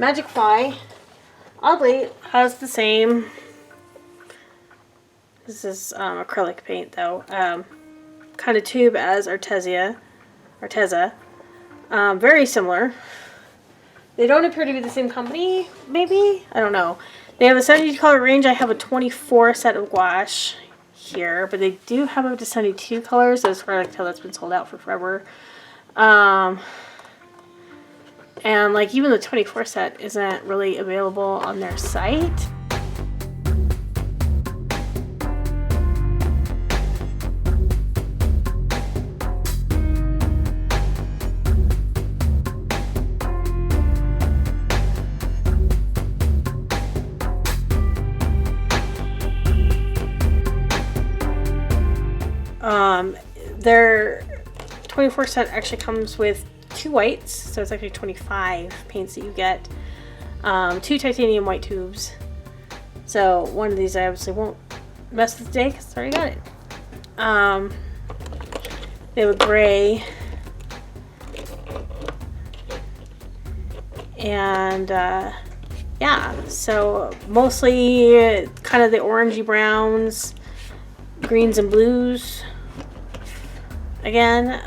Magicfly, oddly, has the same. This is acrylic paint though. Kind of tube as Arteza. Very similar. They don't appear to be the same company, maybe? I don't know. They have a 70 color range. I have a 24 set of gouache here, but they do have up to 72 colors. Those acrylic tail that's been sold out for forever. And like even the 24 set isn't really available on their site. Their 24 set actually comes with 2 whites, so it's actually 25 paints that you get. 2 titanium white tubes. So one of these I obviously won't mess with today because I already got it. They have a gray. And yeah, so mostly kind of the orangey browns, greens and blues again,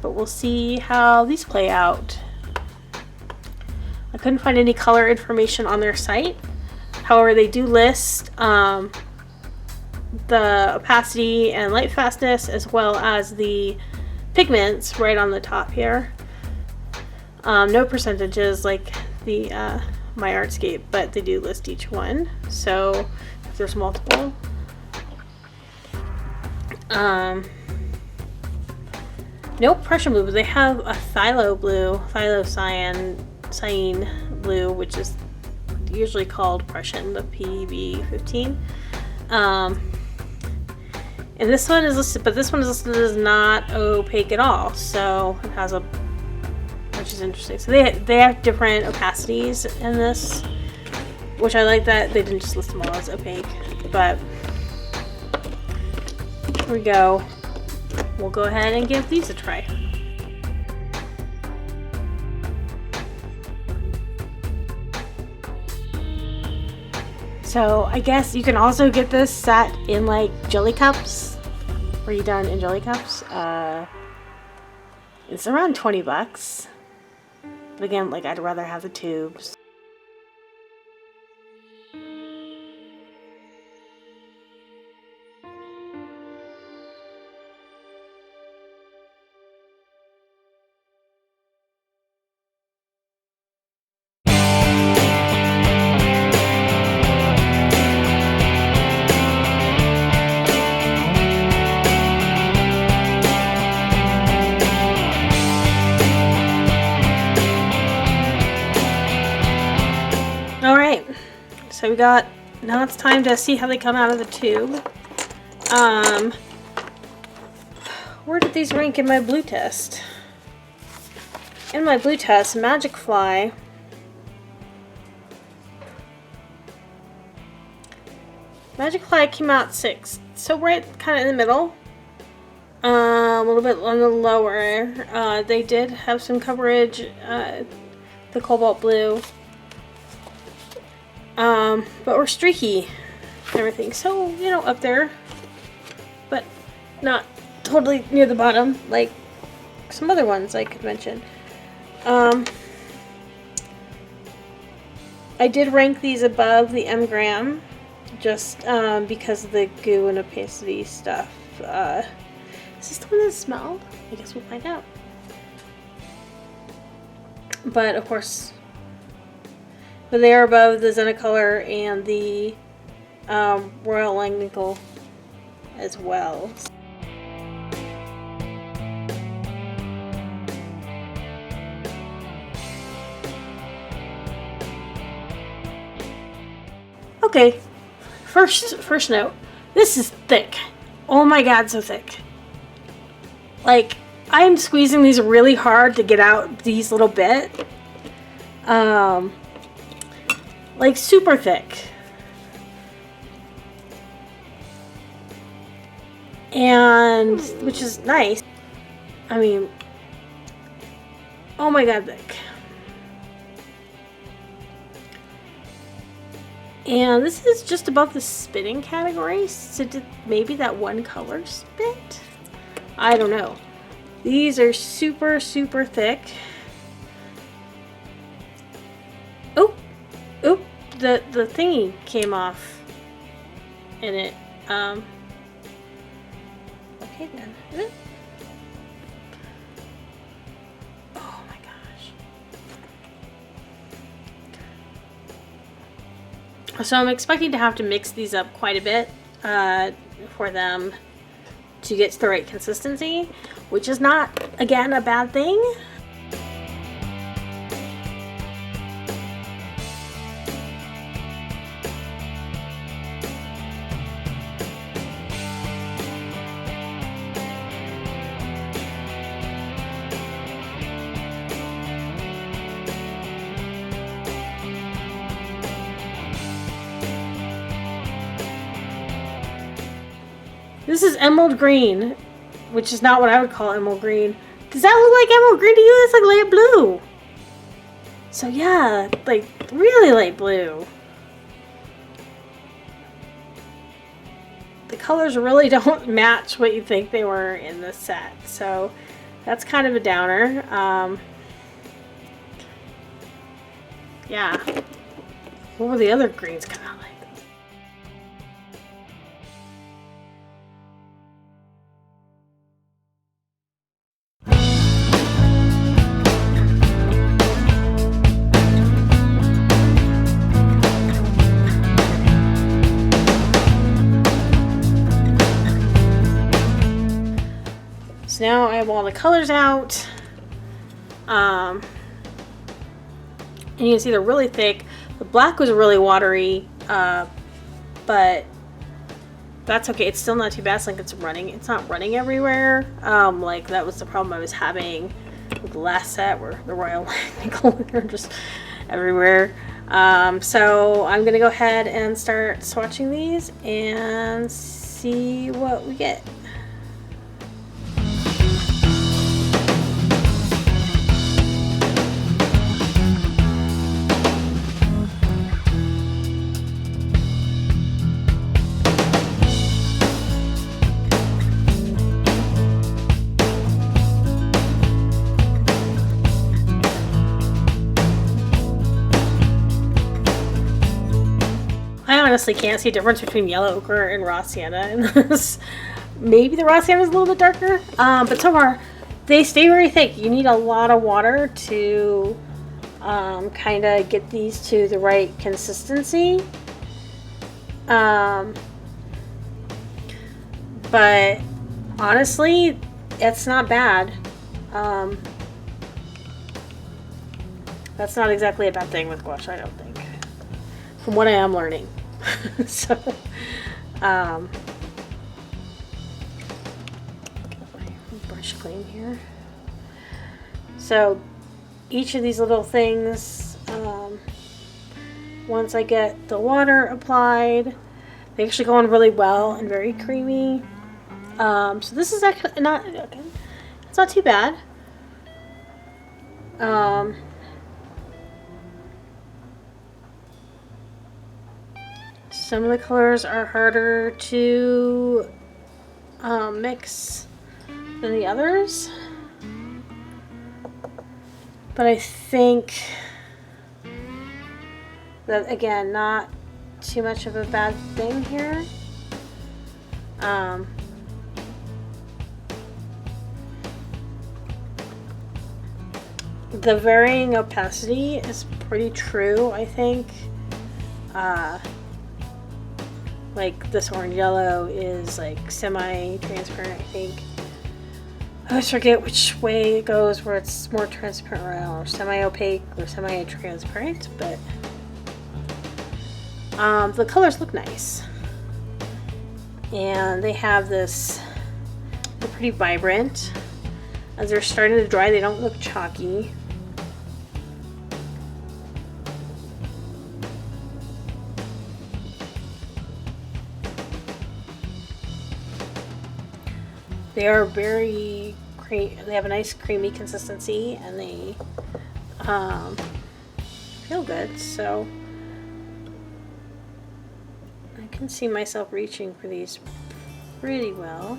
but we'll see how these play out. I couldn't find any color information on their site. However, they do list the opacity and light fastness as well as the pigments right on the top here. No percentages like the My Artscape, but they do list each one, so if there's multiple. No Prussian blue, but they have a phthalo blue, cyan blue, which is usually called Prussian, the PB15. And this one is listed, but this one is listed as not opaque at all, so it has a, which is interesting. So they have different opacities in this, which I like that they didn't just list them all as opaque, but here we go. We'll go ahead and give these a try. So I guess you can also get this set in like jelly cups. Were you done in jelly cups? It's around 20 bucks. But again, like I'd rather have the tubes. So we got, now it's time to see how they come out of the tube. Where did these rank in my blue test? In my blue test, Magicfly came out 6th, so right kind of in the middle. A little bit on the lower. They did have some coverage, the cobalt blue. But we're streaky and everything, so you know, up there, but not totally near the bottom like some other ones I could mention. I did rank these above the M gram just because of the goo and opacity stuff. Is this the one that smelled? I guess we'll find out. But of course, but they are above the Zenacolor and the Royal Langnickel as well. Okay, first note. This is thick. Oh my god, so thick. Like, I'm squeezing these really hard to get out these little bit. Like super thick. And, which is nice. I mean, oh my god, thick. And this is just above the spitting category, so did maybe that one color spit? I don't know. These are super, super thick. Oh, oh, the thingy came off in it. Okay then. Oh my gosh. So I'm expecting to have to mix these up quite a bit for them to get to the right consistency, which is not, again, a bad thing. This is emerald green, which is not what I would call emerald green. Does that look like emerald green to you? It's like light blue. So yeah, like really light blue. The colors really don't match what you think they were in the set. So that's kind of a downer. Yeah. What were the other greens kind of like? So now I have all the colors out, and you can see they're really thick. The black was really watery, but that's okay. It's still not too bad. It's like it's not running everywhere. Like that was the problem I was having with the last set where the Royal Nickel are just everywhere. So I'm gonna go ahead and start swatching these and see what we get. I honestly can't see a difference between yellow ochre and raw sienna in this. Maybe the raw sienna is a little bit darker, but so far they stay very thick. You need a lot of water to kind of get these to the right consistency. But honestly, it's not bad. That's not exactly a bad thing with gouache, I don't think, from what I am learning. So, get my brush clean here. So, each of these little things, once I get the water applied, they actually go on really well and very creamy. So this is actually not, okay, it's not too bad. Some of the colors are harder to mix than the others, but I think that, again, not too much of a bad thing here. The varying opacity is pretty true, I think. Like this orange yellow is like semi-transparent, I think. I always forget which way it goes, where it's more transparent or semi-opaque or semi-transparent, but the colors look nice. And they have this, they're pretty vibrant. As they're starting to dry, they don't look chalky. They are very creamy. They have a nice creamy consistency, and they feel good. So I can see myself reaching for these pretty well.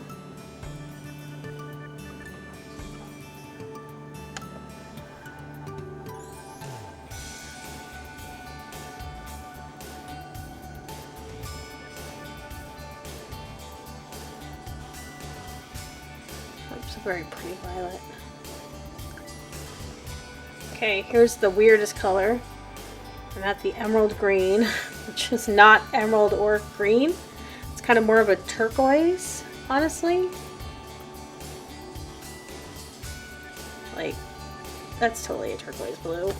That's a very pretty violet. Okay, here's the weirdest color. I'm at the emerald green, which is not emerald or green. It's kind of more of a turquoise, honestly. Like, that's totally a turquoise blue.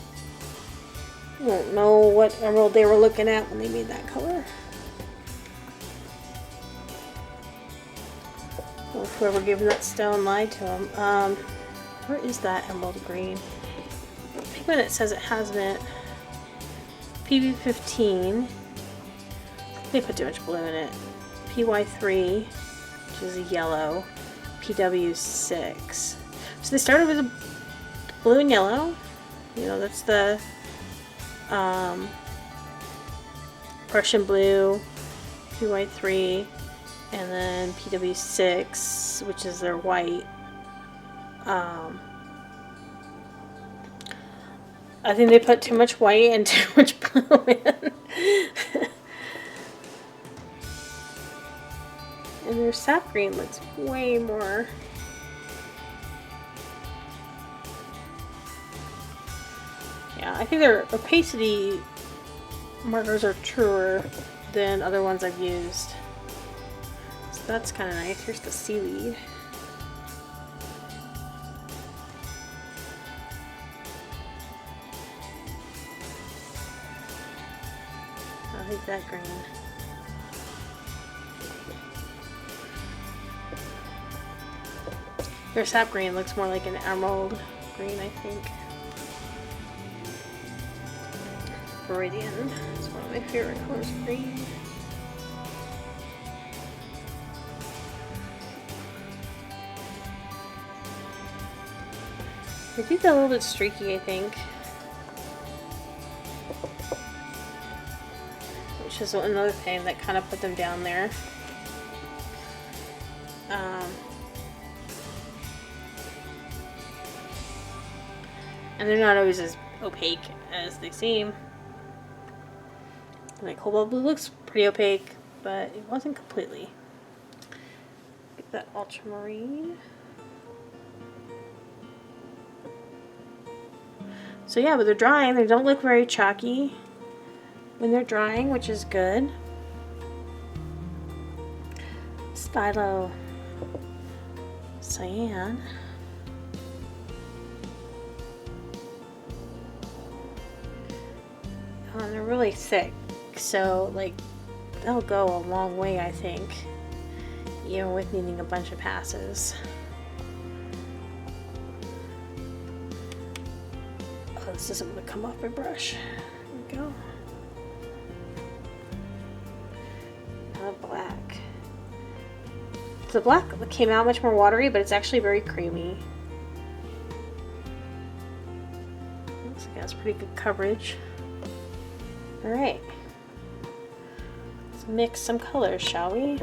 I don't know what emerald they were looking at when they made that color. Well, whoever gave that stone lied to them. Where is that emerald green? The pigment it says it has in it. PB15. They put too much blue in it. PY3, which is a yellow. PW6. So they started with a blue and yellow. You know, that's the Prussian blue, PY3, and then PW6, which is their white. I think they put too much white and too much blue in. And their sap green looks way more. Yeah, I think their opacity markers are truer than other ones I've used. So that's kind of nice. Here's the seaweed. I like that green. Their sap green looks more like an emerald green, I think. Viridian is one of my favorite colors of green. They do get a little bit streaky, I think. Which is another thing that kind of put them down there. And they're not always as opaque as they seem. Like cobalt blue looks pretty opaque, but it wasn't completely. Get that ultramarine. So yeah, but they're drying. They don't look very chalky when they're drying, which is good. Stylo cyan. Oh, and they're really thick, so like they'll go a long way, I think, even with needing a bunch of passes. Oh, this isn't going to come off my brush. There we go. Black. The black came out much more watery, but it's actually very creamy. Looks like it has pretty good coverage. Alright. Let's mix some colors, shall we?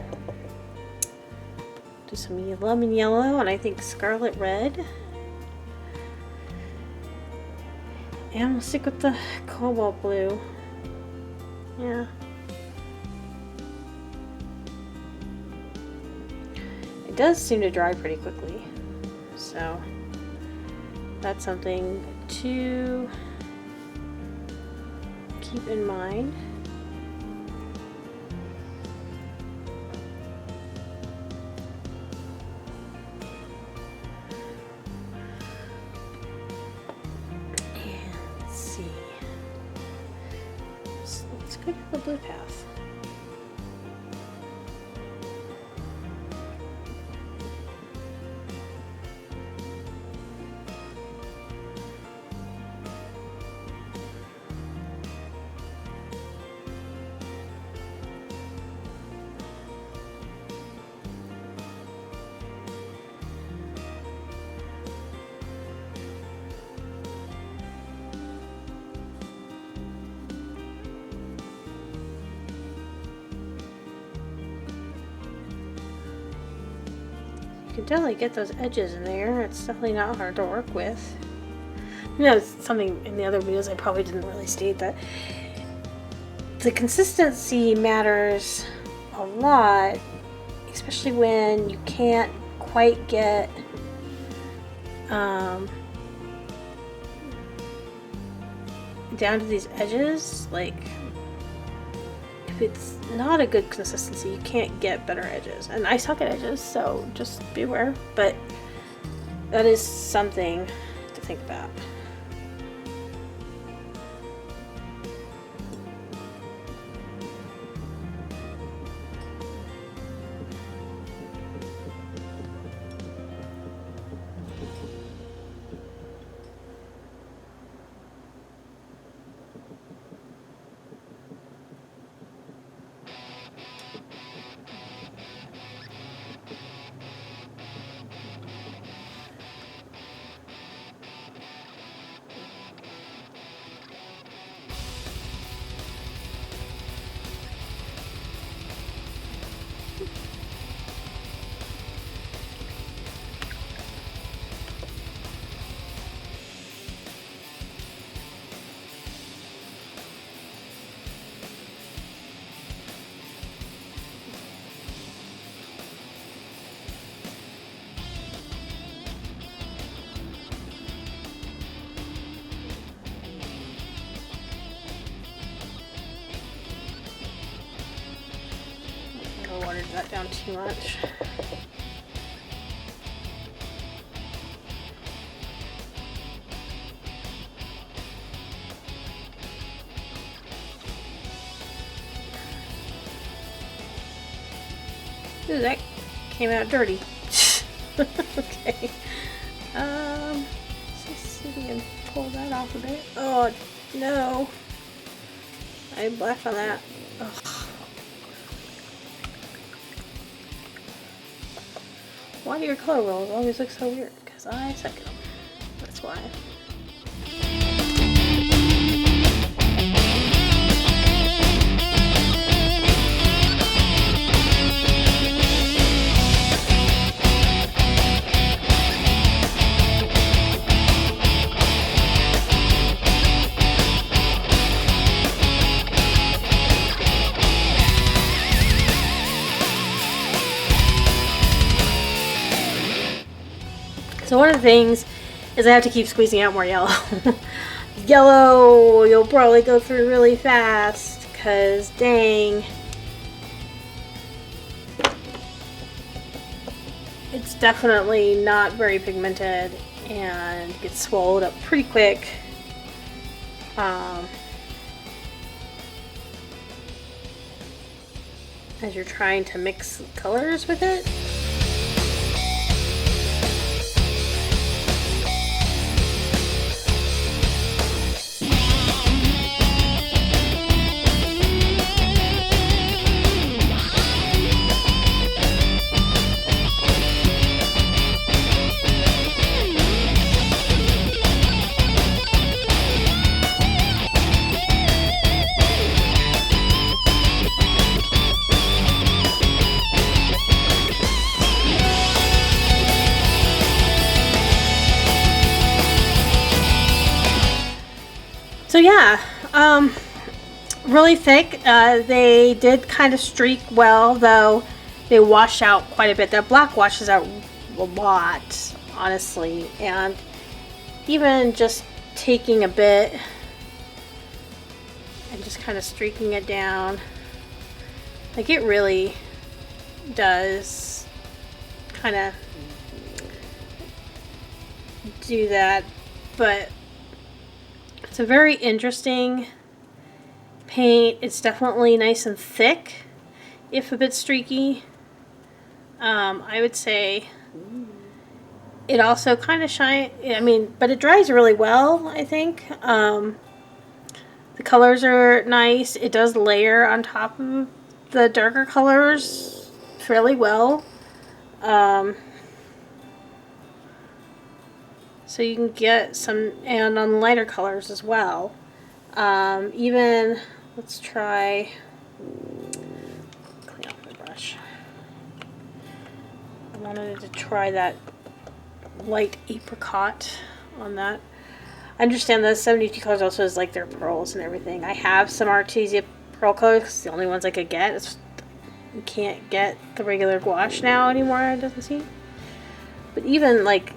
Do some lemon yellow and I think scarlet red. And we'll stick with the cobalt blue. Yeah. It does seem to dry pretty quickly, so that's something to keep in mind. And let's see. So let's go to the blue path. can definitely get those edges in there. It's definitely not hard to work with. You know, it's something in the other videos I probably didn't really state that the consistency matters a lot, especially when you can't quite get down to these edges. Like, if it's not a good consistency, you can't get better edges. And I suck at edges, so just beware. But that is something to think about. I watered that down too much. Ooh, that came out dirty. Okay. Let's see if we can pull that off a bit. Oh no, I black on that. Ugh. Why do your color wheels always look so weird? Because I suck at them. That's why. So one of the things is I have to keep squeezing out more yellow. Yellow you'll probably go through really fast because dang, it's definitely not very pigmented and gets swallowed up pretty quick. As you're trying to mix colors with it. So yeah, really thick. They did kind of streak well, though they wash out quite a bit. That black washes out a lot, honestly. And even just taking a bit and just kind of streaking it down, like it really does kind of do that. But it's a very interesting paint. It's definitely nice and thick, if a bit streaky. I would say it also kind of shine. I mean, but it dries really well, I think. The colors are nice. It does layer on top of the darker colors fairly well. So you can get some, and on lighter colors as well. Even, let's try, clean off my brush. I'm wanted to try that light apricot on that. I understand that 72 colors also is like their pearls and everything. I have some Arteza pearl colors. It's the only ones I could get. You can't get the regular gouache now anymore, it doesn't seem. But even like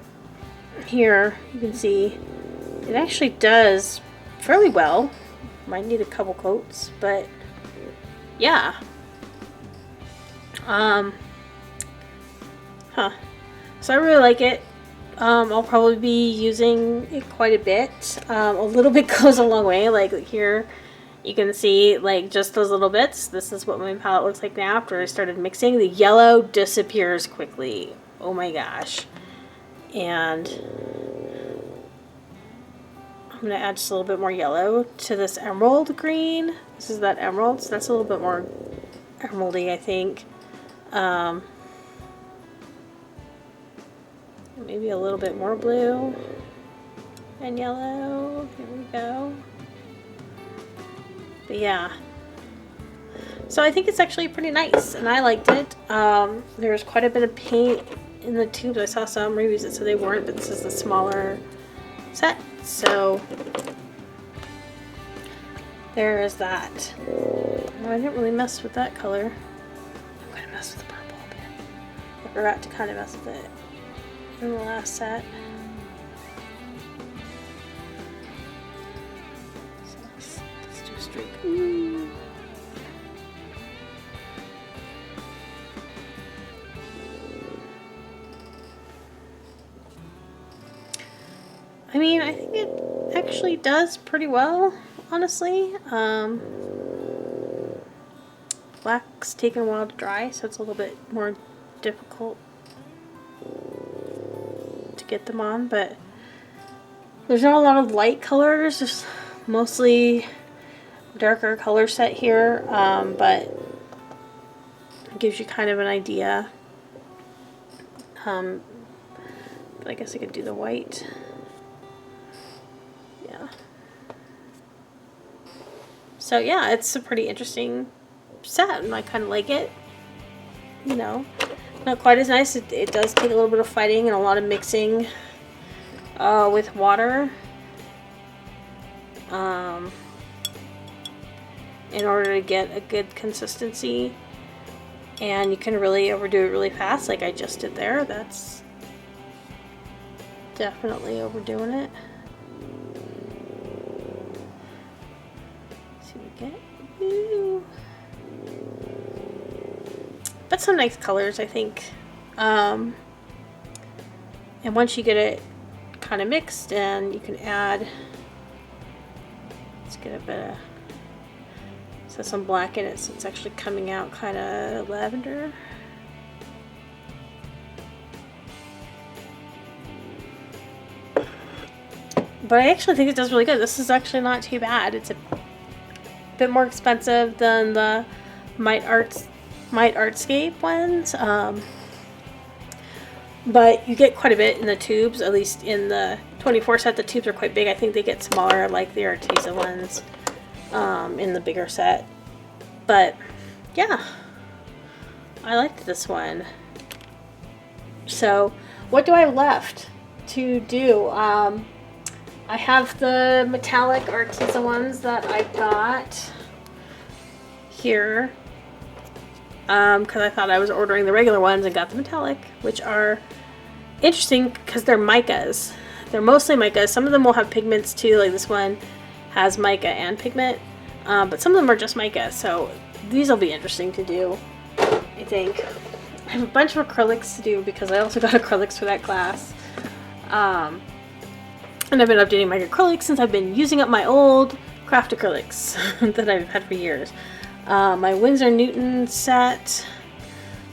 here, you can see it actually does fairly well. Might need a couple coats, but yeah. So I really like it. I'll probably be using it quite a bit. A little bit goes a long way. Like here, you can see like just those little bits. This is what my palette looks like now after I started mixing. The yellow disappears quickly. Oh my gosh. And I'm going to add just a little bit more yellow to this emerald green. This is that emerald, so that's a little bit more emeraldy, I think. Maybe a little bit more blue and yellow. Here we go. But yeah. So I think it's actually pretty nice, and I liked it. There's quite a bit of paint in the tubes. I saw some reviews that said they weren't, but this is the smaller set. So there is that. No, I didn't really mess with that color. I'm going to mess with the purple a bit. I forgot to kind of mess with it in the last set. So let's do a streak. Ooh. I mean, I think it actually does pretty well, honestly. Black's taken a while to dry, so it's a little bit more difficult to get them on, but there's not a lot of light colors. There's mostly darker color set here, but it gives you kind of an idea. But I guess I could do the white. Yeah. So yeah, it's a pretty interesting set, and I kind of like it. You know, not quite as nice. It does take a little bit of fighting and a lot of mixing with water in order to get a good consistency, and you can really overdo it really fast like I just did there. That's definitely overdoing it. Let's see what we get. Ooh. But some nice colors, I think. And once you get it kind of mixed, and you can add, let's get a bit of, so some black in it, so it's actually coming out kind of lavender. But I actually think it does really good. This is actually not too bad. It's a bit more expensive than the Might Artscape ones, but you get quite a bit in the tubes. At least in the 24 set, the tubes are quite big. I think they get smaller, like the Arteza ones, in the bigger set. But yeah, I liked this one. So what do I have left to do? I have the metallic Arteza ones that I got here. Because I thought I was ordering the regular ones and got the metallic, which are interesting because they're micas. They're mostly micas. Some of them will have pigments too, like this one has mica and pigment, but some of them are just mica, so these will be interesting to do, I think. I have a bunch of acrylics to do because I also got acrylics for that class. And I've been updating my acrylics since I've been using up my old craft acrylics that I've had for years. My Winsor Newton set,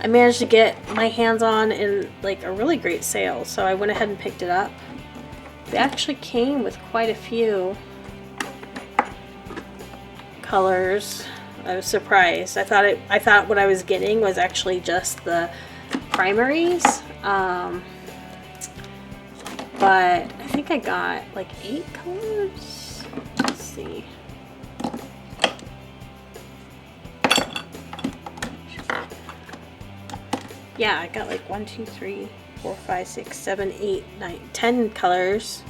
I managed to get my hands on in like a really great sale, so I went ahead and picked it up. They actually came with quite a few colors. I was surprised. I thought what I was getting was actually just the primaries, but I think I got like 8 colors. Let's see. yeah, I got like 1, 2, 3, 4, 5, 6, 7, 8, 9, 10 colors.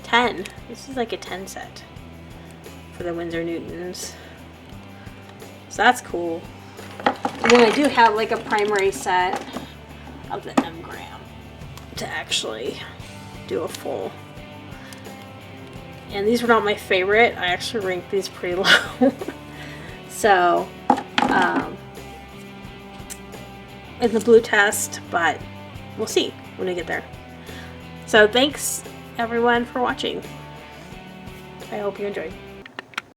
10. This is like a 10 set for the Winsor Newtons. So that's cool. And then I do have like a primary set of the M gram to actually do a full. And these were not my favorite. I actually ranked these pretty low. So, in the blue test, but we'll see when we get there. So thanks everyone for watching. I hope you enjoyed.